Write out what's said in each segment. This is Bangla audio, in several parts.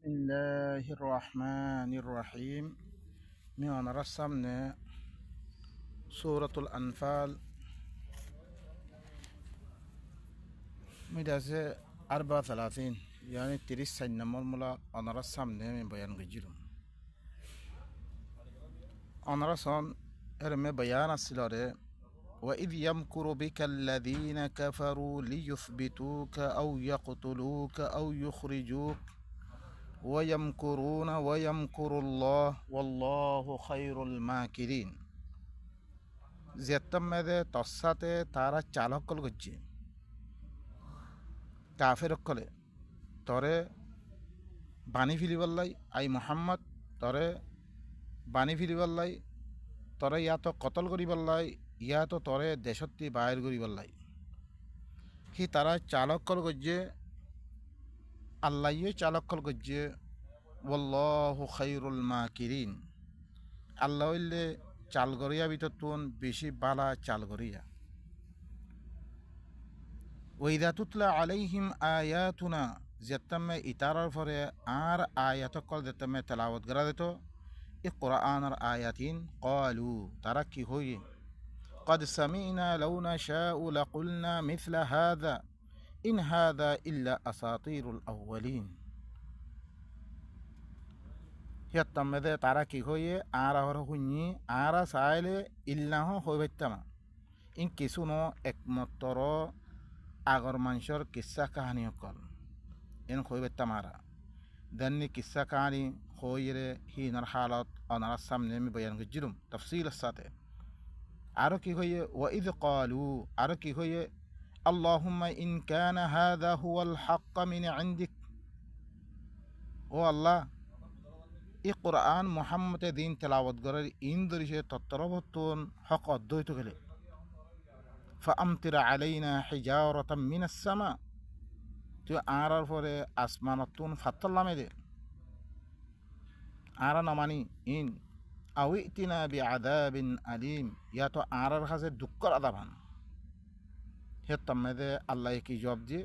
الله الرحمن الرحيم من رسمنا سورة الأنفال مدازة 34 يعني 30 نمرملا أنا رسمنا من بيان جيلهم أنا رسم إرمي بيان السلارة وإذ يمكر بك الذين كفروا ليثبتوك أو يقتلوك أو يخرجوك ويمكرون ويمكر الله والله خير الماكرين জেত্তমেদে তসাতে তারা চালকল গজ্জি কাফের কলে তরে বাণী ফিরিবল্লাই আই মোহাম্মদ তরে বাণী ফিরিবল্লাই তরে ইয়া তো কতল করিবল্লাই ইয়া তো তরে দেশত্তি বাহির করিবল্লাই হি তারা চালকল গজ্জে আল্লাহই চালকল গজ্জে ওয়াল্লাহু খায়রুল মাকিরিন আল্লাহ হইলে চালগরিয়া ভিতরতুন বেশি বালা চালগরিয়া ওইদা তুতলা আলাইহিম আয়াতুনা যেতামে ইতারার পরে আর আয়াতকল যেতামে তেলাওয়াত করা দিত এ কোরআনের আয়াতিন ক্বালু তারা কি হই قد سمعنا لو نشاء لقلنا مثل هذا إن هذا إلا أساطير الأولين হিয়াত্তামেদে তারা কি হয়ে আর শুনি আর চাইলে ইল্লাহ হৈ পাইতামা ইন কিছু ন একমাত্র আগর মানুষের কিসা কাহানি অকল ইন হৈ পাইতাম আরা দেননি কিসা কাহানি হইরে হিনার হালত অনার সামনে আমি বয়ান গজিলুম তফসিলের সাথে আরও কি হয়ে ওয়াইদ ক্বালু আরও কি হয়ে আল্লাহুম্মা ইন কানা হাযা হুয়াল হাক্ক মিন ইনদিক ও আল্লাহ এই কোরআন মোহাম্মদে দিন তেলাওয়াত করার ইন দরিসে তত্তরবর্তন হক অদ্বৈত গেলে ফামতিরা আলাইনা হিজারাতাম মিনাস সামা তুই আর পরে আসমানতুন ফাত্তাল্লামে দে আর নমানি ইন আউইতিনা বিআযাবিন আলিম ইয়া তো আর কাছে দুঃখর আযাবান হে তম্মেদে আল্লাহ কি জবাব দিয়ে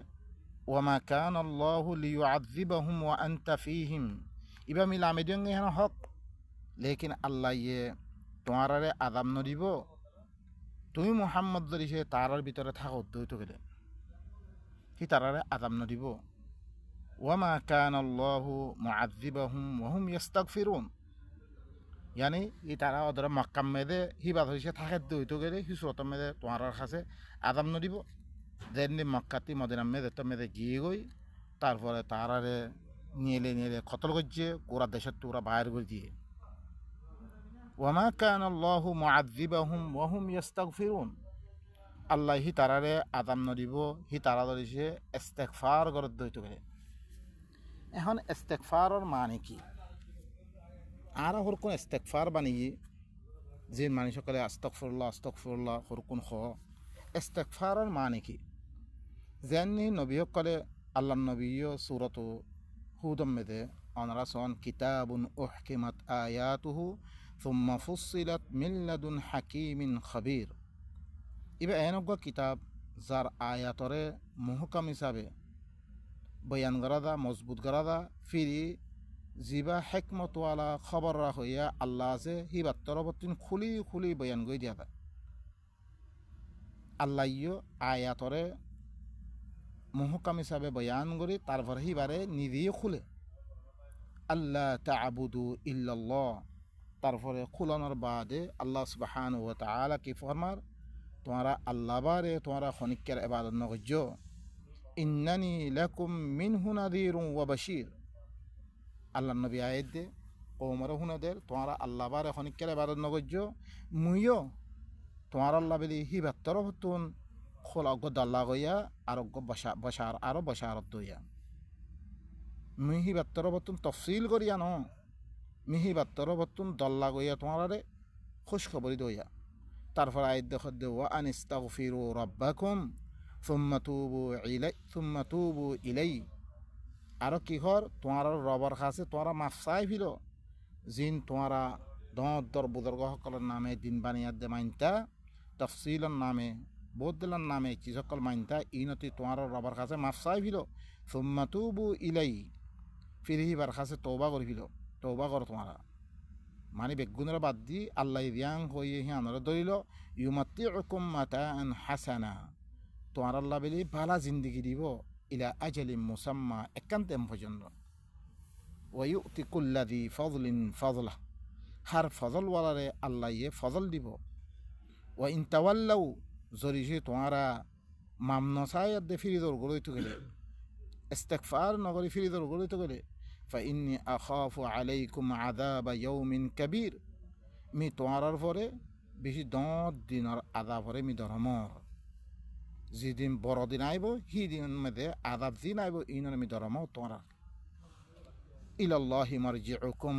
ওয়ামা কানা আল্লাহু লিয়ুআযিবাহুম ওয়া আনতা ফীহিম ইবা মিলা মেদিয়ঙ্গে হেন হক লেকিন আল্লাহ ইয়ে তোমারে আদাম নদিব তুমি মুহাম্মদ দরিসে তারার ভিতরে থাকা উদ্যত গেলে হি তারারে আদাম নদিব ওয়ামা কানা আল্লাহু মুআযিবাহুম ওয়া হুম ইস্তাগফিরুন ইয়ানি ই তারা ওদের মক্কাম মেদে হিবা দরিসে থাকে দইত গেলে হি সুরতম মেদে তোমার কাছে আদাম নদিব যেমনি মক্কাতি মদিনা মেদে তো মেদে গিয়ে গই তারপরে তারারে নিয়ে কতল করছে ওরা দেশের তো ওরা বাইর করে দিয়ে ওয়ামা কানা আল্লাহু মুআযিবাহুম ওয়া হুম ইস্তাগফিরুন আল্লাহ হি তারারে আযাব নদিব হি তারা ধরিছে ইস্তেগফার করে দইতে গেলে এখন ইস্তেগফারের মানে কি আর হরকুন ইস্তেগফার বানিয়ে যে মানুষ সকলে আস্তাগফিরুল্লাহ হরকুন খ ইস্তেগফারের মানে কি যেননি নবী সকলে আল্লাহ নবী সূরাত হুদম মেদে অনরাসন কিতাবুন উহকিমাত আয়াতুহু সুম্মা ফুসিলাত মিন লাদুন হাকিমিন খাবির ইবে এনেক কিতাব যার আয়াতরে মুহকাম হিসাবে বয়ান করা মজবুত করা ফিরি জিবা হেকমতওয়ালা খবররা হইয়া আল্লাহ আছে হিবার তরবতিন খুলি বয়ান করে দিয়া দেয় আল্লাহ আয়াতরে মুহকাম হিসাবে বয়ান করি তারপর হিবারে নিজেই খুলে আল্লাহ তা'বুদু ইল্লাল্লাহ তারপরে খুলানোর বাদে আল্লাহ সুবহানাহু ওয়া তাআলা কি ফরমার তোমরা আল্লাহ বারে তোমরা খনিকের ইবাদত নগজ ইন্নানি লাকুম মিনহু নাযীরুন ওয়া বাশীর আল্লাহ নবী আয়াত দে কওমর হুনাদের তোমরা আল্লাহ বারে খনিকের ইবাদত নগজ মুইও তোমার আল্লাহ বলি হিবার তরফতুন খোলা গদাল্লা গইয়া আর বশার আরো বশারত দইয়া মিহি বাত্তর বতুন তফসিল করিয়া ন মিহি বাত্তর বতুন দল্লা গইয়া তোমারে খুশ খবরি দইয়া তারপর আয়াত দেখ ওয়া আনিস্তাগফিরু রাব্বাকুম সুম্মা তুবু ইলাই আর কি হর তোমার রবার কাছে তোমরা মাফ চাই ফিল জিন তোমরা দর বুজুর্গ সকলের নামে দিন বানিয়াত দে মাইনতা তফসিলের নামে বৌদ্ধলার নামে কি সকল মাইনতা ইনতি তোমার রবার কাছে মাফ চাই ফিল সুম্মা তুবু ইলাই ফিরে হিবার কাছে তওবা করে ফিল তওবা করো তোমারা মানে বেগুনের বাদ দি আল্লাহ দিয়াং হয়ে হিয়ানরে ধরিল ইউমাত্তিউকুম মাতাআন হাসানা তোমার আল্লাহ বলি ভালা জিন্দিগি দিব ইলা আজালিম মুসাম্মা একান্তেম পর্যন্ত ওয়ুতি কুল্লাদি ফজলিন ফজলা হার ফজলওয়ালারে আল্লাহ ইয়ে ফজল দিব ও ইনতাওয়াল্লাউ জরিসে তোমারা মামনসায়াত দে ফিরিদর গড়ইতে গেলে ইস্তেগফার নগরী ফিরিদর গড়ইতে গেলে ফাইন্নি আখাফু আলাইকুম আযাবা ইয়াউমিন কাবীর মি তোমার পরে বেশি 10 দিনের আযাবরে মি ধরমর যেদিন বড়দিন আইব সিদিন মধ্যে আযাব দিন আইব ইনর মি ধরম তোমার ইলাল্লাহি মারজিউকুম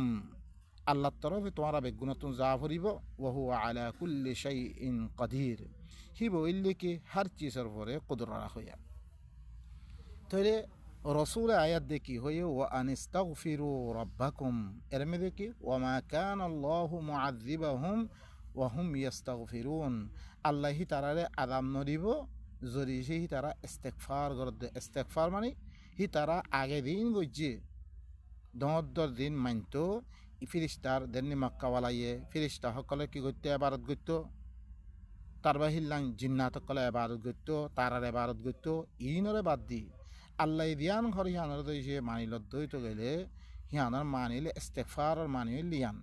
আল্লাহর তরফে তোমারা বেগুনতুন যা ভরিব ওহু আলা কুল্লি শাইইন কাদির হি বইলে কি হার চিজের পরে কুদরত রাখয়া তাহলে রসুল আয়াত দেখি হয়ে ও আনিস্তাগফিরু রাব্বাকুম এর মধ্যে কি ওয়া মা কানা আল্লাহু মুআযযিবাহুম ওয়া হুম ইস্তাগফিরুন আল্লাহ তারারে আযাব নদিব যদি হি তারা ইস্তেগফার করবে ইস্তেগফার মানে হি তারা আগে দিন গজ্জে 10 দিন মানতো ফিরিস্তার দেননি মক্কাওয়ালাইয়ে ফিরিস্তা সকলে কি করতে এবারত করত তার বাহিল্লাং জিন্নাত সকলে এবারত করত তারার এবারত করত ইনরে বাদ দি আল্লাহ দিয়ান ঘর হিয়ানোর দইছে মানিলত দইত গেলে হিয়ানোর মানিলে ইস্তেগফার মানিল লিয়ান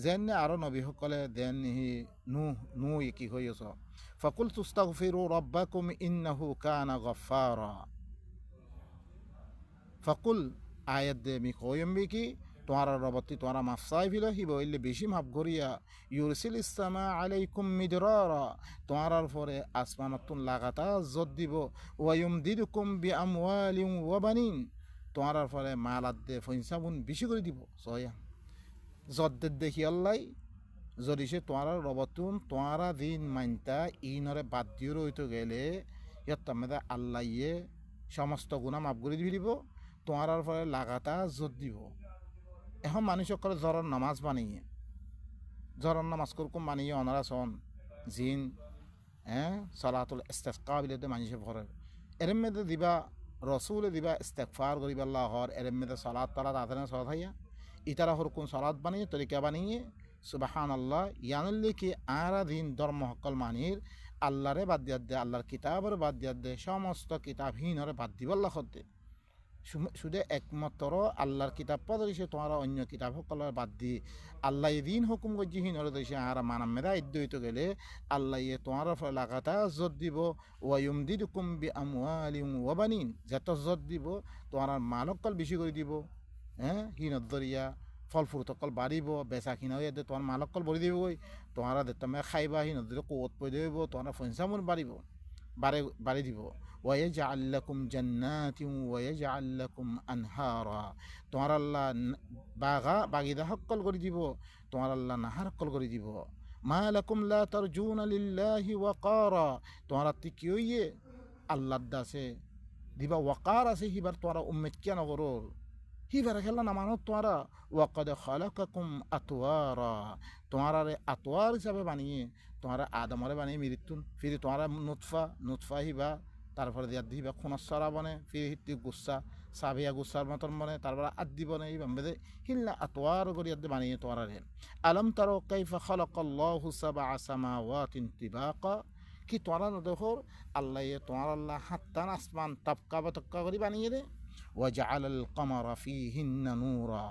যেন আরো নবী সকলে দেন হি নু কি হইছ ফাকুল তুস্তাগফিরু রাব্বাকুম ইন্নাহু কানা গফফারা ফাকুল আয়াত দে মি কয়ম কি তোমার রবতি তোমার মাফ চাইবিল হিব ইল্লে বেশি মাফ করিয়া ইউরসিল ইসলামা আলাইকুম মিদরারা তোমার পরে আসমানতুন লাগাতা জদ দিব ওয়ায়ুম দিদুকুম বি আমওয়ালিন ওয়া বানিন তোমার পরে মালাত দে ফইনসাবুন বেশি করে দিব সয়া জদ দেখি আল্লাহ যদি সে তোমার রবতুন তোমার দিন মানতা ইনরে বাদ দিয়ে রইতে গেলে ইয়াত মেদা আল্লাহ ইয়ে সমস্ত গুণা মাফ করে দিব তোমার পরে লাগাতা জোর দিব এখন মানুষ সকলে জরর নামাজ বানিয়ে জরর নামাজ করকুম বানিয়ে অনারা সন জিন সালাতুল ইস্তেসকা বিলেতে মানুষে ভরে এর মধ্যে দিবা রসুলে দিবা ইস্তেগফার করিবা আল্লাহর এর মধ্যে সালাত তালাত আদানে সলাত হাইয়া ইতারা হরকুন সালাত বানিয়ে তরিকা বানিয়ে সুবহানাল্লাহ ইয়ানুল্লি কি আরা দিন ধর্ম সকল মানির আল্লাহরে বাদ দিয়া দে আল্লাহর কিতাবের বাদ দিয়া দে সমস্ত কিতাবহীনরে বাদ দিব আল্লাহ দে শুধু একমাত্র আল্লাহর কিতাব পদরিসে তোমার অন্য কিতাব সকলের বাদ দি আল্লাহ দিন হুকুম গজ্জিহীন হলে দিছে আর মানাম মেদা ইদ্যইত গেলে আল্লাহ তোমার লাগাতা জোর দিব ওয়ায়ুম দিদুকুম বি আমওয়ালিন ওয়া বানিন যত জোর দিব তোমার মালকল বেশি করে দিব হিনত দরিয়া ফল ফুল অকল বাড়িব বেচা কিনা ইয়াতে তোমার মালকল ভরি দিব তোমার তুমি খাইবা হিনত দিলে কৌত পই দিব তোমার ফইনসামুন বাড়িব বাড়ি দিব ওয়াইজাআল লাকুম জান্নাতিন ওয়াইজাআল লাকুম আনহারা তোমার আল্লাহ বাগিদা হক্কল করে দিব তোমার আল্লাহ নাহার হক্কল করে দিব মা লাকুম লা তারজুনা লিল্লাহি ওয়াকারা তোমার কি হইয়ে আল্লাহর দাসে দিবা ওয়াকার আছে হিবার তোরা উম্মত কেন করো হিবার খেলা না মানো তোরা ওয়াকাদ খালাকাকুম আতওয়ারা তোমারা আতওয়ার হিসাবে বানিয়ে তোমারা আদমরে বানিয়ে মৃত্যুন ফিরে তোমারা নুৎফা হিবা তারপরে দিয়া দিবা খুনসরা বনে ফিরে হিত্তি গুসা সাবিয়া গুসার মতন বনে তারপরে আদি বনে এই বাম্বেদে হিল্লা আতওয়ার করি আদি বানিয়ে তোমারা রে আলম তারো কাইফা খালাকাল্লাহু সাবআ সামাওয়াতিন তিবাকা কি তোরা দেখো আল্লাহ তোমার আল্লাহ হাত্তান আসমান তপকা বতক্কা করে বানিয়ে রে ওয়াজআলাল কমারা ফীহিন্না নূরা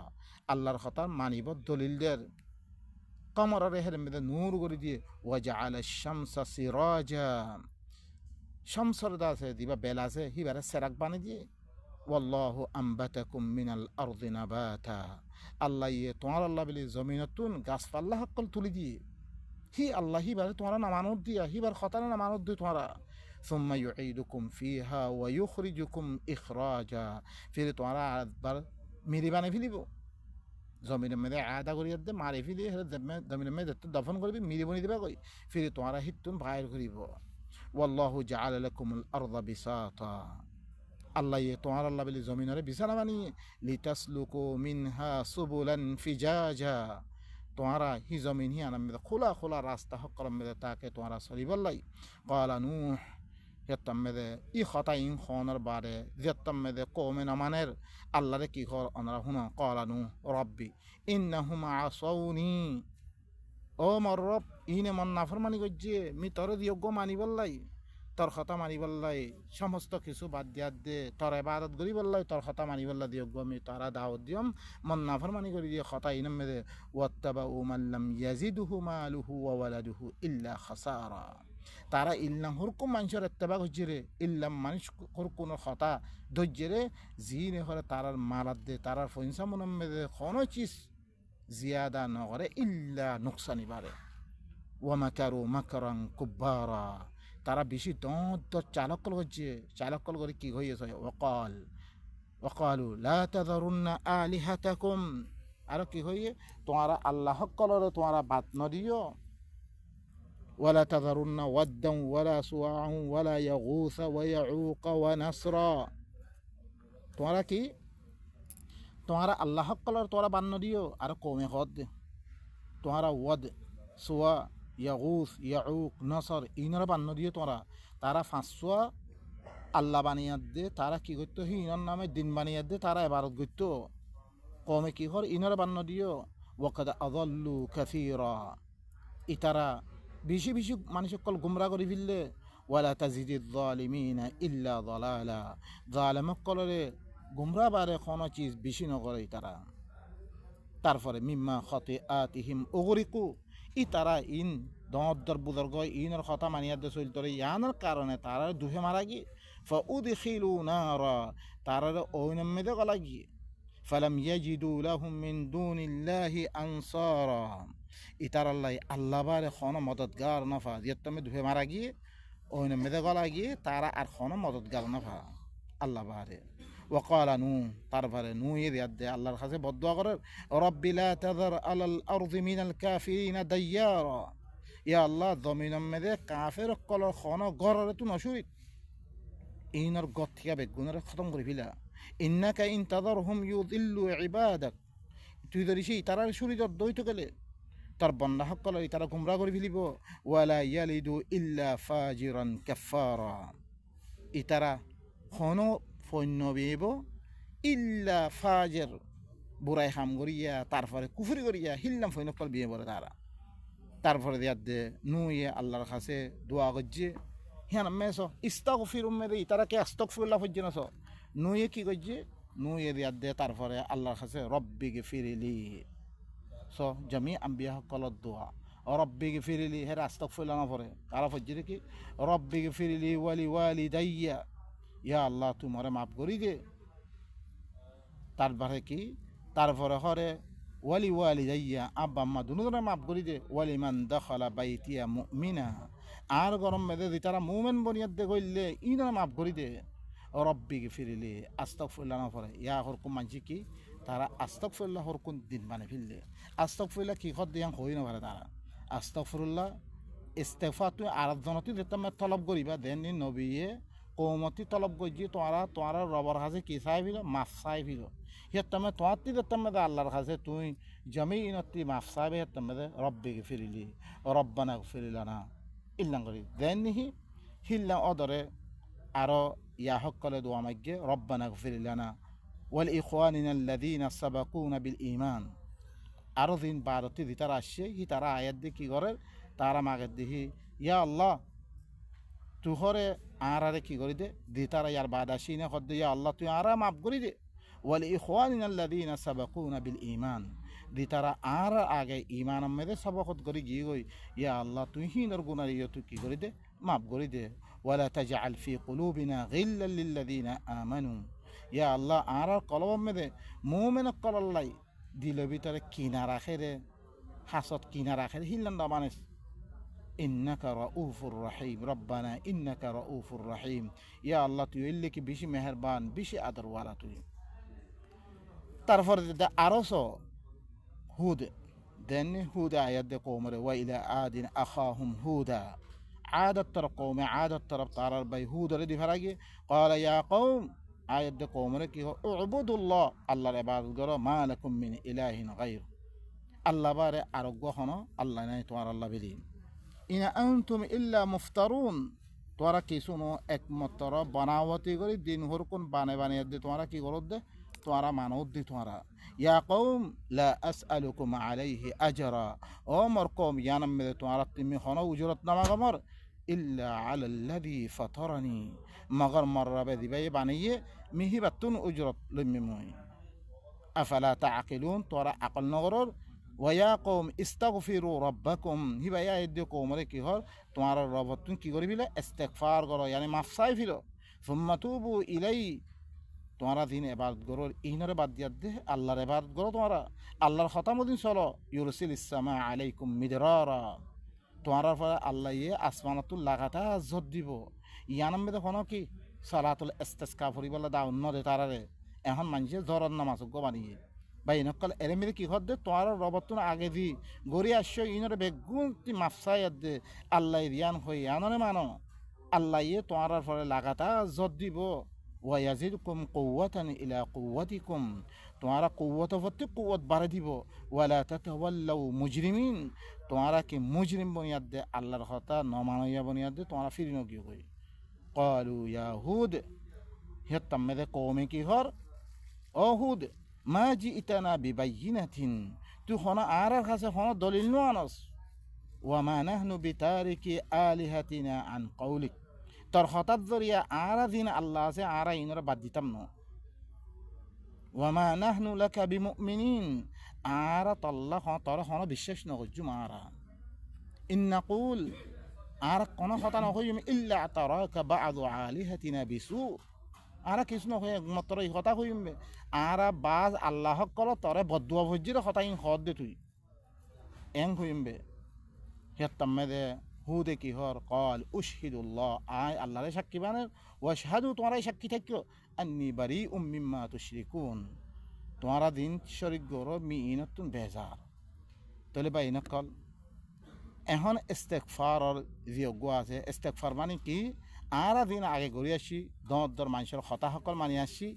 আল্লাহর কথা মানিব দলিলদের কমরের হের মধ্যে নূর করে দিয়ে ওয়াজআলাশ শামসা সিরাজা শামসর দাসে দিবা বেলাসে হিবারে সেরাক বানিয়ে দিয়ে ওয়াল্লাহু আম্বাতাকুম মিনাল আরদি নাবাতা আল্লাহ তোমার আল্লাহ বলি জমিনতুন গাছপাল্লা সকল তুলি দিয়ে হি আল্লাহ হিবারে তোমার নামানত দিয়া হিবার খতারে নামানত দিয়ে তোমারা সুম্মা ইউঈদুকুম ফিহা ওয়া ইউখরিজুকুম ইখরাজা ফিরে তোমারা আবার মেরি বানিয়ে ফেলিব জমিনের মধ্যে আদা করি দে মারি ফেলি জমিনের মধ্যে দফন করবি মিরি বনি দিবা কই ফিরে তোমারা হিতুন বাইর করিব ওয়াল্লাহু জাআলা লাকুমুল আরদা বিসাতা আল্লাহ তোমার আল্লাহ বলি জমিনের বিছানা বানিয়ে লিতাসলুকু মিনহা সুবুলান ফিজাজা তোমারা হি জমিন হি আনাম খোলা খোলা রাস্তা সকল মেদে তাকে তোমারা চলিবলাই ক্বালা নূহ হেত্তাম্মেদে ই খতা ইন খনের বারে জেত্তাম্মেদে কৌমে নমানের আল্লাহরে কি খর অনরা হুন কলানু রব্বি ইন্নাহুম আসৌনি ও মর রব ইনে মন নাফরমানি করছে মি তোর যোগ্য মানিবল্লাই তোর কথা মানিবল্লাই সমস্ত কিছু বাদ দিয়া দে তোর এবাদত করি বললাই তোর কথা মানিবল্লা যোগ্য আমি তারা দাওয়াত দিয়ম মন নাফরমানি করে দিয়ে কথা ইনম মেদে ওয়াত্তাবা উমাল্লাম ইয়াজিদুহু মালুহু ওয়া ওয়ালাদুহু ইল্লা খাসারা তারা ইল্লাম হুরকুম মানুষের এত্তেবা করছে রে ইল্লাম মানুষ হুরকুনের কথা ধৈর্য রে জিনে হরে তারার মালাদ দে তারার ফইনসা মনম মেদে কোনো চিজ জিয়াদা নগরে ইল্লা নুকসানি বারে ওয়ামাকারু মাকরান কুব্বারা তারা বেশি দন্ত চালক করছে চালক করে কি হয়েছে ওকালু লা তাযারুন্না আলিহাতাকুম আর কি হয়ে তোমারা আল্লাহ কলরে তোমারা বাদ নদিও ওয়ালা তাযারুন্না ওয়াদ্দান ওয়ালা সুআআন ওয়ালা ইয়াগুস ওয়া ইয়াউক ওয়া নাসরা তোমারা কি তোমারা আল্লাহ কলর তোরা বান্ন দিও আর কমে হদ তোমারা ওয়াদ সুয়া ইয়াগুস ইয়াউক নসর ইনরা বান্ন দিও তোরা তারা ফাঁসুয়া আল্লাহ বানিয়াত দে তারা কি করতো ইনর নামে দিন বানিয়াত দে তারা এবারত করতো কমে কি হর ইনরা বান্ন দিও ওয়াকাদ আযাল্লু কাসীরা ইতারা বেশি বেশি মানুষ সকল গুমরা করে ফেললে ওয়ালা তাজিদিয যালিমিনা ইল্লা যালালা জালেম কলরে গুমরা বারে কোনো চিজ বেশি নকরে তারা তারপরে মিম্মা খতে আতিহিম ওগরিকু ই তারা ইন দর বুদর্গ ইনের কথা মানিয়াদে চলতরে ইয়ানোর কারণে তারা দুহে মারা গিয়ে ফাউদখিলু নারা তারার ওইনমেদে গলা গিয়ে ফালাম ইয়াজিদু লাহুম মিন দুনিল্লাহি আনসারা ইতারাল্লাহ আল্লাহ বারে কোনো মদতগার নফা যেতমে দুহে মারা গিয়ে ওইনমেদে গলা গিয়ে তারা আর কোনো মদতগার নফা আল্লাহ বারে وقال نو তারপরে নু ইয়াদে আল্লাহর কাছে বদদুয়া করে রব্বি লা তাযার আলাল আরদি মিনাল কাফিরিনা দাইয়ারা ইয়া আল্লাহ জমিনের মধ্যে কাফের কলর খন গররে তু নশুরি ইনর গত থেকে বেগুনের খতম করে ফেলা ইন্নাকা ইন তাযারহুম ইউদিল্লু ইবাদাক তুই যদি সেই তারার শরীর দইতে গেলে তার বন্দা সকল তারা গুমরা করে ফেলিব ওয়ালা ইয়ালিদু ইল্লা ফাজিরান কাফারা ইতারা খন ফন্য বিব ইল্লা ফাজের বুড়াই হাম করিয়া তারপরে কুফরি করিয়া হিল্লাম ফৈনকল বিয়ে বলে তারা তারপরে দিয়ার দে নুয়ে আল্লাহর কাছে দোয়া করছে হ্যাঁ মেস ইস্তাক ফিরুম মেরে তারা কে আস্তক ফুল্লা ফজ্জে নস নুয়ে কি করছে নুয়ে দিয়ার দে তারপরে আল্লাহর কাছে রব্বিকে ফিরিলি স জমি আম্বিয়া সকলত দোয়া রব্বিকে ফিরিলি হেরা আস্তক ফুল্লা না পরে তারা ফজ্জে কি রব্বিকে ফিরিলি ওয়ালি ওয়ালি দাইয়া ইয়া আল্লাহ তোমারে মাফ করি দে তারপরে কি তারপরে হরে ওয়ালি ওয়ালি যাইয়া আব্বা আম্মা দুজনে মাফ করি দে ওয়ালি মান দখালা বাইতিয়া মুমিনা আর গরম মেদে দি তারা মুমেন বনিয়াদ দে কইলে ইনরা মাফ করি দে রব্বিকে ফিরিলে আস্তাগফিরুল্লাহ না পড়ে ইয়া হরকুম মানছি কি তারা আস্তাগফিরুল্লাহ হরকুন দিন মানে ফিরলে আস্তাগফিরুল্লাহ কি খদ দিয়াং হই না পারে তারা আস্তাগফিরুল্লাহ ইস্তেগফার তুই আরাধনাতি যেতামে তলব করিবা দেন নবীয়ে কৌমতি তলব গজি তোরা রবর কাছে কি চাইবিল মাফ চাইবিল সিয়াতমে তোয়াতি যেতামে আল্লাহর কাছে তুই জমি ইনতি মাফ চাইবে সিয়াতমে রব্বিকে ফিরিলি রব্বানা ফিরিলানা ইল্লাং করি দেন নিহি হিল্লা অদরে আরো ইয়া সকলে দোয়া মাগ্যে রব্বানা ফিরিলানা ওয়াল ইখওয়ানিনা আল্লাযীনা সাবাকুনা বিল ঈমান আরো দিন বারতি দি তারা আসছে হি তারা আয়াত দিয়ে কি করে তারা মাগের দিহি ইয়া আল্লাহ তুহরে আরে কি করি দে দি তারা ইয়ার বাদ আসি না খদ্দ ইয়া আল্লাহ তুই আরা মাফ করি দে ওয়াল ইখওয়ানিনা আল্লাযীনা সাবাকুনা বিল ঈমান দি তারা আর আগে ঈমান মেদে সবকত করি গিয়ে গই ইয়া আল্লাহ তুই হিনর গুনার ইয়া তুই কি করি দে মাফ করি দে ওয়ালা তাজআল ফি কুলুবিনা গিল্লাল লিল্লাযীনা আমানু ইয়া আল্লাহ আর কলব মেদে মুমিন কলল্লাই দিল ভিতরে কিনা রাখে রে হাসত কিনা রাখে হিল্লান দামানে ইন্নাকা রাউফুর রহিম রব্বানা ইন্নাকা রাউফুর রহিম ইয়া আল্লাহ তুই এলে কি বেশি মেহেরবান বেশি আদরওয়ালা তুই তারপরে আরো হুদ দেন হুদ আয়াত দে কৌমরে ওয়া ইলা আদিন আখাহুম হুদা আদত তর কৌমে আদত তরফ তারার বাই হুদ রে দিফারাগে ক্বালা ইয়া কওম আয়াত দে কৌমরে কি উবুদুল্লাহ আল্লাহর ইবাদত করো মা লাকুম মিন ইলাহিন গায়র আল্লাহ বারে আরোগ্য হনো আল্লাহ নাই তোমার আল্লাহ বিলি ইন আনতুম ইল্লা মুফতারুন তোরা কিছু নো একমাত্র বানাওয়াতি করে দিন হর কোন বানিয়ে দে তোরা কি করত দে তোরা মানব দি তোরা ইয়া কওম লা আসআলুকুম আলাইহি আজরা ও মর কওম ইয়ানাম মে তোরা তুমি হন উজরত নামা গমর ইল্লা আলাল্লাযী ফাতারানি মগর মররাবে দিবাই বানিয়ে মিহি বাতুন উজরত লম্মি মই আফালা তাআকিলুন তোরা আকল নগরর ওয়া কওম ইস্তাগফিরু রাব্বাকুম হিবা ইয়া ইদ্দি কওমরে কি হর তোমার রব তুমি কি করবিলে ইস্তেগফার করো ইয়ানি মাফ চাইফিলো সুম্মা তুবু ইলাই তোমরা দিন এবাদত করো ইনরে বাদ দিয়া দে আল্লাহর এবাদত করো তোমরা আল্লাহর খতামুদ্দিন চলো ইউরসিল ইসলামা আলাইকুম মিদরারা তোমরা পরে আল্লাহ ইয়ে আসমানাতুল লাগাতা জোর দিব ইয়ানাম মেদে কোনো কি সালাতুল ইস্তিসকা ফরিবাল্লা দা অন্য দে তারারে এখন মানুষে জরর নামাজ গো বানিয়ে বা ইনকাল এর মেদে কি হদ দে তোমার রবতুন আগে দি গড়ি আসছো ইনরে বেগুন তি মাফসায়াত দে আল্লাহ রিয়ান হই আনরে মানো আল্লাহ ইয়ে তোমার পরে লাগাতা জোর দিব ওয়াজিদকুম কুওয়াতান ইলা কুওয়াতিকুম তোমারা কুওয়াত ভর্তি কুওয়াত বাড়ে দিব ওয়ালা তাতাওয়াল্লাউ মুজরিমিন তোমারা কি মুজরিম বনিয়াদ দে আল্লাহর কথা নমানইয়া বনিয়াদ দে তোমরা ফিরিনো কি কই ক্বালু ইয়া হুদ হেতাম মেদে কওমে কি হর ও হুদ মা জিইতানা বিবাইয়িনাতিন তুই হনা আর কাছে হনা দলিল নো আনস ওয়া মা নাহনু বিতারিকি আলিহাতিনা আন কওলিক তোর হঠাৎ জরিয়া আর দিন আল্লাহ আছে আর ইনরা বাদ দিতাম না ওয়ামা নাহনু লাকা বিমুমিনিন আর তল্লাহ তোর হন বিশ্বাস নকরজু মারা ইন্নাকুল আর কোন কথা নকইম ইল্লা তারাকা বা'দু আলিহাতিনা বিসু আর কিছু নকই একমাত্র এই কথা কইম আর বাজ আল্লাহ কল তোরে বদুয়া ভজির কথা ইন হদ দে তুই এং কইমবে হেতাম মেদে হুদে কি হর কল উশহিদুল্লাহ আয় আল্লাহরে সাক্ষী বানের ওয়াশহাদু তোমারাই সাক্ষী থাকিও আন্নি বারি মিম্মা তুশরিকুন তোমারা দিন শরিক গর মিইনাতুন বেজার তাহলে বা ইনকল এখন ইস্তেগফারর যোগ্য আছে ইস্তেগফার মানে কি আর দিন আগে গড়ি আসি দর মানুষের হতা সকল মানি আসি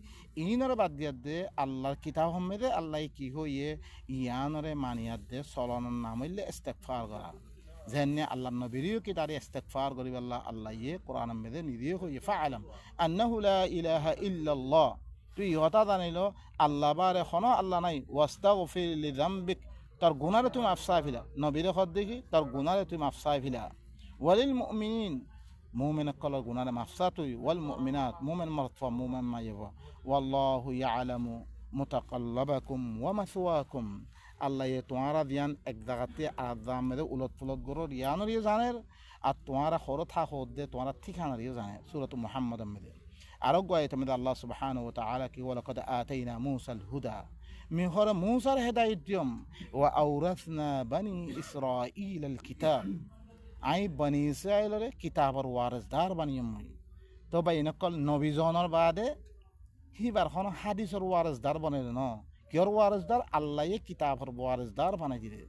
ইনরে বাদ দিয়া দে আল্লাহর কিতাব হমেদে আল্লাহ কি হইয়ে ইয়ানরে মানিয়াত দে চলনের নাম হইলে ইস্তেগফার করা যেনে আল্লাহ নবীও কি তারে ইস্তেগফার করিব আল্লাহ ইয়ে কোরআন মেদে নিদিয়ে হই ফাআলাম আন্নাহু লা ইলাহা ইল্লাল্লাহ তুই ইহতা জানিলো আল্লাহ বারে হন আল্লাহ নাই ওয়াস্তাগফির লিযামবিক তার গুনারে তুমি মাফ চাইফিলা নবীরে খদ দেখি তার গুনারে তুমি মাফ চাইফিলা ওয়ালিল মুমিনিন মুমিন কলর গুনারে মাফ চা তুই ওয়াল মুমিনাত মুমিন মারফা মুমিন মাইবা ওয়াল্লাহু ইয়ালামু মুতাকাল্লাবাকুম ওয়া মাসওয়াকুম আল্লাহ তোমারা দিয়ান এক জায়গাতে আদাম মেরে উলট ফুলট গরো রিয়ানোর ইয়ে জানের আর তোমারা হরো থাকো দে তোমারা ঠিকানার ইয়ে জানে সূরাত মুহাম্মদ মেরে আরো গোয়াইতে মেরে আল্লাহ সুবহানাহু ওয়া তাআলা কি ওয়ালাকাদ আতাইনা মূসাল হুদা মিহর মূসার হেদায়েত দিয়ম ওয়া আওরাসনা বানি ইসরাঈল আল কিতাব আই বনি ইসরাঈলরে কিতাবর ওয়ারিসদার বানিয়ম তো বাইনকল নবী জনের বাদে হিবার হন হাদিসর ওয়ারিসদার বানাইল ন কিয়র ওয়ারিসদার আল্লাহ কিতাবর ওয়ারিসদার বানাই দিলে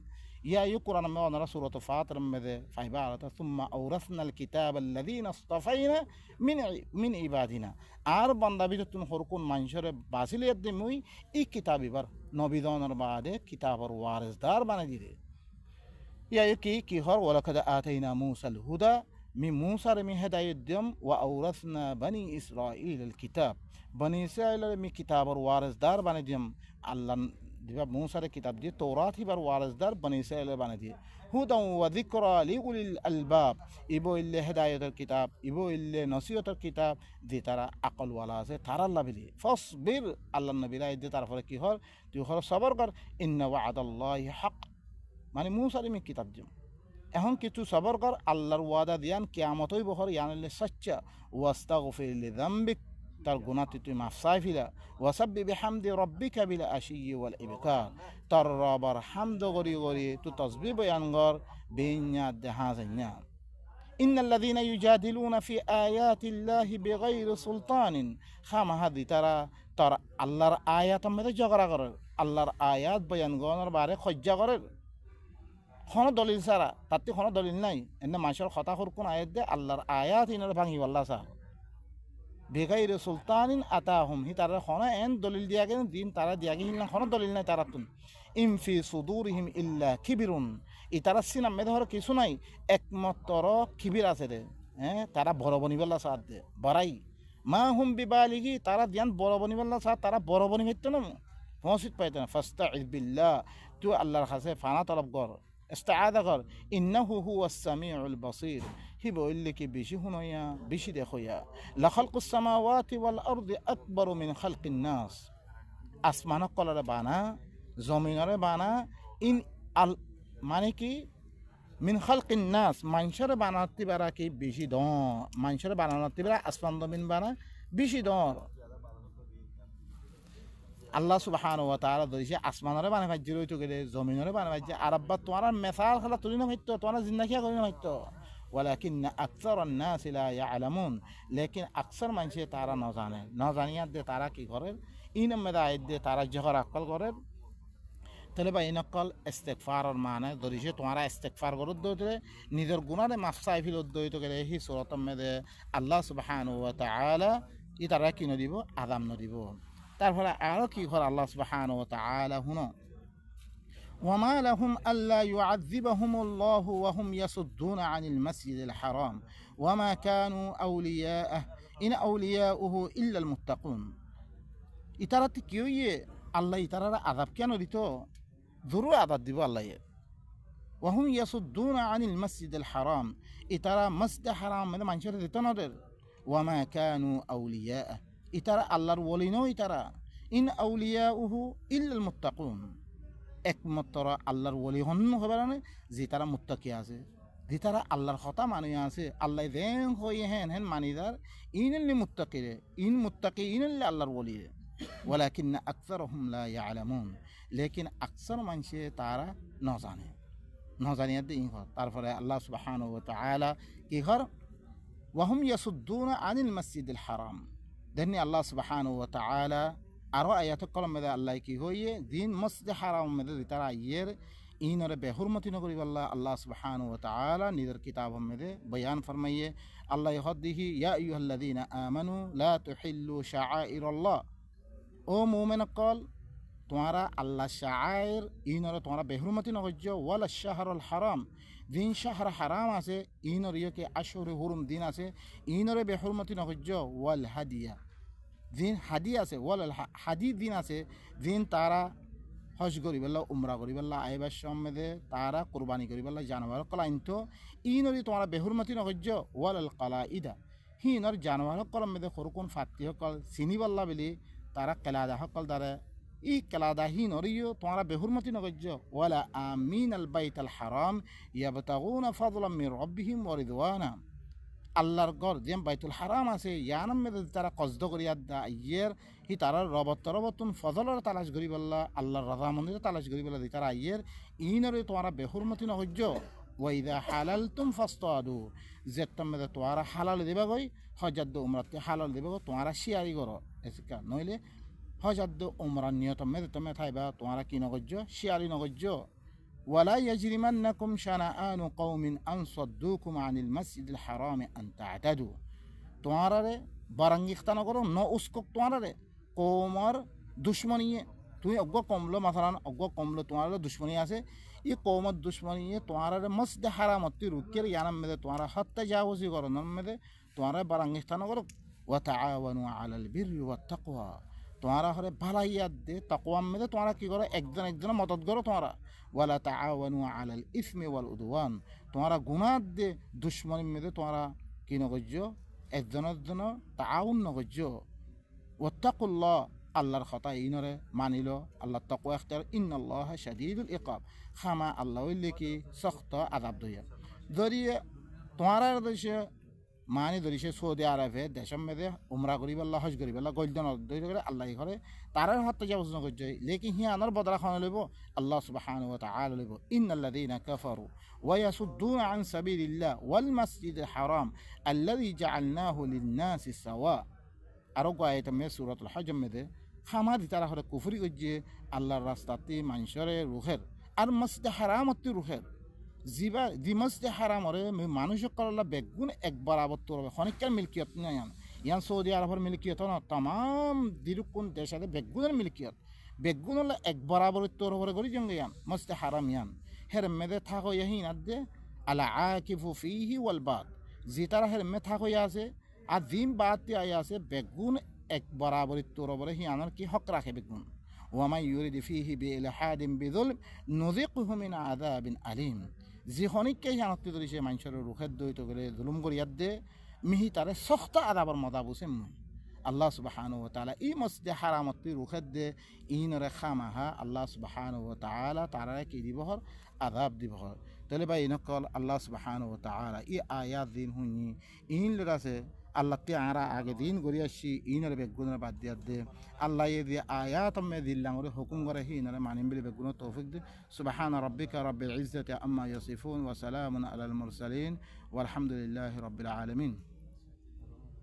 ইয়া ইউ কোরআন মে অনারা সূরাত ফাতির মে ফাইবা আলাতা সুম্মা আওরাসনাল কিতাব আল্লাযীনা ইসতাফাইনা মিন ইবাদিনা আর বান্দা বিদ তুমি হরকুন মানুষরে বাসিলিয়াত দেমুই ই কিতাব ইবার নবী জনের বাদে কিতাবর ওয়ারিসদার বানাই দিলে ইয়া কি হর ওয়ালাকাদ আতাইনা মূসাল হুদা মি মূসার মি হেদায়েত দিম ওয়া আওরাসনা বনি ইসরাঈল আল কিতাব বনি ইসরাঈলের মি কিতাবর ওয়ারিসদার বানাই দিম আল্লাহ দিবা মূসার কিতাব দিয়ে তৌরাত হিবার ওয়ারিসদার বনি ইসরাঈলের বানাই দিয়ে হুদা ওয়া যিকরা লিউলিল আলবাব ইবো ইল্লে হেদায়েতের কিতাব ইবো ইল্লে নসিহতের কিতাব যে তারা আকল ওয়ালা আছে তারা লাভিলি ফাসবির আল্লাহ নবীরা দিয়ে তারপরে কি হর তুই হর সবর কর ইন্না ওয়াদাল্লাহি হক মানে মূসার মি কিতাব দিম এখন কিছু সবর কর আল্লাহর ওয়াদা দিয়ান কিয়ামতই বহর ইয়ানলে সচ্চা ওয়াস্তাগফির লিযামবিক তার গুনাহ তুই মাফ চাইফিলা ওয়াসাব্বি বিহামদি রাব্বিকা বিল আশিয়্যি ওয়াল ইবকার তার রবার হামদ গরি গরি তু তাসবিহ বয়ান কর বেইন্যা দেহা জান্না ইন্নাল্লাযীনা ইউজাদিলুনা ফি আয়াতিল্লাহি বিগাইরি সুলতানিন খামা হাদি তারা আল্লাহর আয়াত মধ্যে ঝগড়া করে আল্লাহর আয়াত বয়ান গণর বারে খজ্জা করে কোনো দলিল ছাড়া তাতে কোনো দলিল নাই এনে মানুষের কথা কোন আয়াত দে আল্লাহর আয়াত ইনার ভাঙি আল্লাহ চা বেগাইরে সুলতানিন আতাহুম হি তারা কোনো এন দলিল দিয়া গেন দিন তারা দিয়া গেল না কোনো দলিল নাই তারা তুন ইমফি সুদুরহিম ইল্লা খিবিরুন ই তারা সিনাম মেধর কিছু নাই একমাত্র খিবির আছে রে হ্যাঁ তারা বড় বনিবেলা সাথ দে বড়াই মা হুম বিবালিগি তারা দিয়ান বড় বনিবেলা সাথ তারা বড় বনি হইতো না পৌঁছিত পাইতো না ফাস্তাইজ বিল্লাহ তুই আল্লাহর কাছে ফানা তলব কর ইস্তাআদা কর ইন্নাহু হুয়াস সামিউল বাসীর হি বললে কি বেশি হুনইয়া বেশি দেখইয়া লা খালকুস সামাওয়াতি ওয়াল আরদি আকবারু মিন খালকিন নাস আসমান কলরে বানা জমিনরে বানা ইন আল মানে কি মিন খালকিন নাস মানুষের বানাতে পারা কি বেশি দ মানুষের বানাতে পারা আসমান জমিন বানা বেশি দর আল্লাহ সুবহানাহু ওয়া তাআলা ধরিছে আসমানরে বানাই ভাজ্য রইতো গেলে জমিনরে বানাই ভাজ্য আর আব্বা তোমার মেসাল খেলা তুলি না হইতো তোমার জিন্দাকিয়া করি না হইতো ওয়ালাকিন আকসারুন নাস লা ইয়ালামুন লেকিন আকসার মানুষ তারা না জানে না জানিয়া দে তারা কি করে ইন মেদায়েদ দে তারা জহর আকল করে তাহলে বা ইনকল ইস্তেগফারর মানে ধরিছে তোমারা ইস্তেগফার করত দইতে নিজের গুনারে মাফ চাইফিল দইতে গেলে হি সূরাত মেদে আল্লাহ সুবহানাহু ওয়া তাআলা ই তারা কি নদিব আযাব নদিব তারপরে আরো কি করে আল্লাহ সুবহানাহু ওয়া তাআলা হুনো وما لهم ألا يعذبهم الله وهم يصدون عن المسجد الحرام وما كانوا أولياءه إن أولياؤه إلا المتقون ইতারাতে কি হইয়ে আল্লাহ ইতারারা আযাব কেন দিত জরুর আযাব দিব আল্লাহ ওয়াহুম ইয়াসুদ্দুনা আনিল মাসজিদিল হারাম ইতারা মসজিদ হারাম মানে মানুষের দিত নদের ওয়ামা কানু আউলিয়া ইতারা আল্লাহর ওলি নয় ইতারা ইন আউলিয়াউহু ইল্লাল মুত্তাকুন একমাত্র আল্লাহর ওলি হন হবে না যে তারা মুত্তাকি আছে যে তারা আল্লাহর কথা মানিয়ে আছে আল্লাহ দেন হয়ে হেন হেন মানিদার ইনল্লি মুত্তাকিরে ইন মুত্তাকি ইনল্লি আল্লাহর ওলি ওয়ালাকিন্না আকসারহুম লা ইয়ালামুন লেকিন আকসার মানুষে তারা না জানে না জানিয়ে দিই তারপরে আল্লাহ সুবহানাহু ওয়া তাআলা কি হর ওয়াহুম ইয়াসুদ্দুনা আনিল মাসজিদিল হারাম দেনি আল্লাহ সুবহানাহু ওয়া তাআলা আরো আয়াত কলম মেদে আল্লাহ কি হইয়ে দিন মসজিদ হারাম মেদে তারা আইয়ের ইনরে বেহুরমতি নকরি আল্লাহ আল্লাহ সুবহানাহু ওয়া তাআলা নিজের কিতাব মেদে বয়ান ফরমাইয়ে আল্লাহ হদ্দিহি ইয়া আইয়ুহাল্লাযীনা আমানু লা তুহিল্লু শাআইরাল্লাহ ও মুমিন কল তোমারা আল্লাহ শাআইর ইনরে তোমরা বেহুরমতি নগজ্য ওয়ালা শাহরুল হারাম দিন শাহর হারাম আছে ইনর ইয়কে আশহুরে হুরুম দিন আছে ইনরে বেহুরমতি নগজ্য ওয়াল হাদিয়া দিন হাদি আছে ওয়াল হাদি দিন আছে দিন তারা হজ করি পেলা উমরা করি পেলা আইবার সমেদে তারা কোরবানি করি পেলা জানোয়ার কলা ইনতো ইনরি তোমরা বেহুরমতি নগজ্য ওয়াল কালা ইদা হিনর জানোয়ার কলম মেদে সরুকুন ফাত্তি সকল চিনি পাল্লা বলি তারা কেলাদা সকল দ্বারা ই কেলাদা হিনরিও তোমরা বেহুরমতি নগজ্য ওয়ালা আমিন আল বাইত আল হারাম ইয়াবতাগুনা ফাদলাম মির রাব্বিহিম ওয়া রিদওয়ানা আল্লাহর ঘর যেম বাইতুল হারাম আছে ইয়ানাম মেদে তারা কসদ করিয়া দা ইয়ের হি তারা রবতন ফজলর তালাশ করি বললা আল্লাহর রাজামন্দিরে তালাশ করি বললা তারা ইয়ের ইনরে তোমরা বেহুরমতি নগজ্য ওয়াইদা হালালতুম ফাসতাদু যেতাম মেদে তোমরা হালাল দিবা গই হজাদ্দ উমরাতে হালাল দিবা গো তোমরা শিয়ারি করো এসকা নইলে হজাদ্দ উমরা নিয়ত মেদে তুমি থাইবা তোমরা কি নগজ্য শিয়ারি নগজ্য ولا يجرمنكم شنآن قوم أن صدوكم عن المسجد الحرام أن تعتدوا তোমারে বারাঙ্গিখতা নগর ন উস্কক তোমারে কৌমর দুশ্মনীয়ে তুমি অজ্ঞ কমলো মাথালান অজ্ঞ কমলো তোমার দুশ্মনী আছে ই কৌমর দুশ্মনীয়ে তোমারে মসজিদ হারামতি রুকের ইয়ানাম মেদে তোমারা হত্যা যাওয়াজি করো নম মেদে তোমারে বারাঙ্গিখতা নগর ওয়া তাআওয়ানু আলাল বিররি ওয়াত তাকওয়া তোমারা হরে ভালাইয়াত দে তাকওয়াম মেদে তোমারা কি করো একজন একজনের মদত করো তোমারা ওয়ালা তাআওয়ানু আলাল ইসমি ওয়াল উদওয়ান তোমরা গুনাহ দে দুশমনী মেদে তোমরা কি নগজ্য একজনের জন্য তাআউন নগজ্য ওয়াত্তাকুল্লাহ আল্লাহর কথা ইনরে মানিল আল্লাহ তাকওয়া ইখতিয়ার ইন্নাল্লাহা শাদীদুল ইকাব খামা আল্লাহ হইলে কি সখত আযাব দইয়া যদিয়ে তোমরা দেশে মানি ধরিছে সৌদি আরবে দেশের মেদে উমরা করি পেলা হজ করি পেলা গল্ডন ধরে করে আল্লাহ করে তারার হাতে যাওয়া প্রশ্ন করছে লেকিন হি আনার বদলা খাওয়া লইব আল্লাহ সুবহানাহু ওয়া তাআলা লইব ইন্নাল্লাযীনা কাফারু ওয়া ইয়াসুদ্দুনা আন সাবিলিল্লাহ ওয়াল মাসজিদিল হারাম আল্লাযী জাআলনাহু লিন-নাসি সাওয়া আরো আয়াত মে সূরাতুল হজ মেদে খামাদি তারা হরে কুফরি করছে আল্লাহর রাস্তাতে মানুষরে রুহের আর মসজিদ হারামতি রুহের জিবা দি মসজিদ হারামরে মানুষ কল্লা বেগুন একবার আবত্ত হবে খনিকার মিলকিয়ত নাই ইয়ান সৌদি আরবের মিলকিয়ত না তাম দিরুকুন দেশে বেগুনের মিলকিয়ত বেগুন হলে একবার আবত্ত হবে করি জঙ্গে ইয়ান মসজিদ হারাম ইয়ান হের মেদে থাকো ইয়াহিন আদে আলা আকিফু ফিহি ওয়াল বাদ জি তারা হেলমে থাক হইয়া আছে আর জিম বাতি আইয়া আছে বেগুন এক বরাবরি তোর বলে হি আনার কি হক রাখে বেগুন ওয়ামা ইউরিদি ফিহি বিইলহাদিন বিযুলম নুযিকুহু মিন আযাবিন আলিম যি হনিককে জানতে ধরিছে মানুষের রুখের দইত গেলে জুলুম করিয়াত দে মিহি তারে সখতা আদাবর মজা বুঝে মুই আল্লাহ সুবহানাহু ওয়া তাআলা ই মসজিদে হারামত রুখের দে ইনরে খামাহা আল্লাহ সুবহানাহু ওয়া তাআলা তারারে কি দিবহর আযাব দিবহর তাহলে ভাই ইনকল আল্লাহ সুবহানাহু ওয়া তাআলা ই আয়াত দিন হুনি ইন লরাছে আল্লাহ তে আরা আগে দিন গড়িয়াছি ইনরে বেগুনের বাদ দিয়া দে আল্লাহ এ দিয়ে আয়াত মে দিল্লাং ওরে হুকুম করে হি ইনরে মানিম বিল বেগুনের তৌফিক দে সুবহান রাব্বিকা রাব্বিল ইজ্জাতি আম্মা ইয়াসিফুন ওয়া সালামুন আলাল মুরসালিন ওয়ালহামদুলিল্লাহি রাব্বিল আলামিন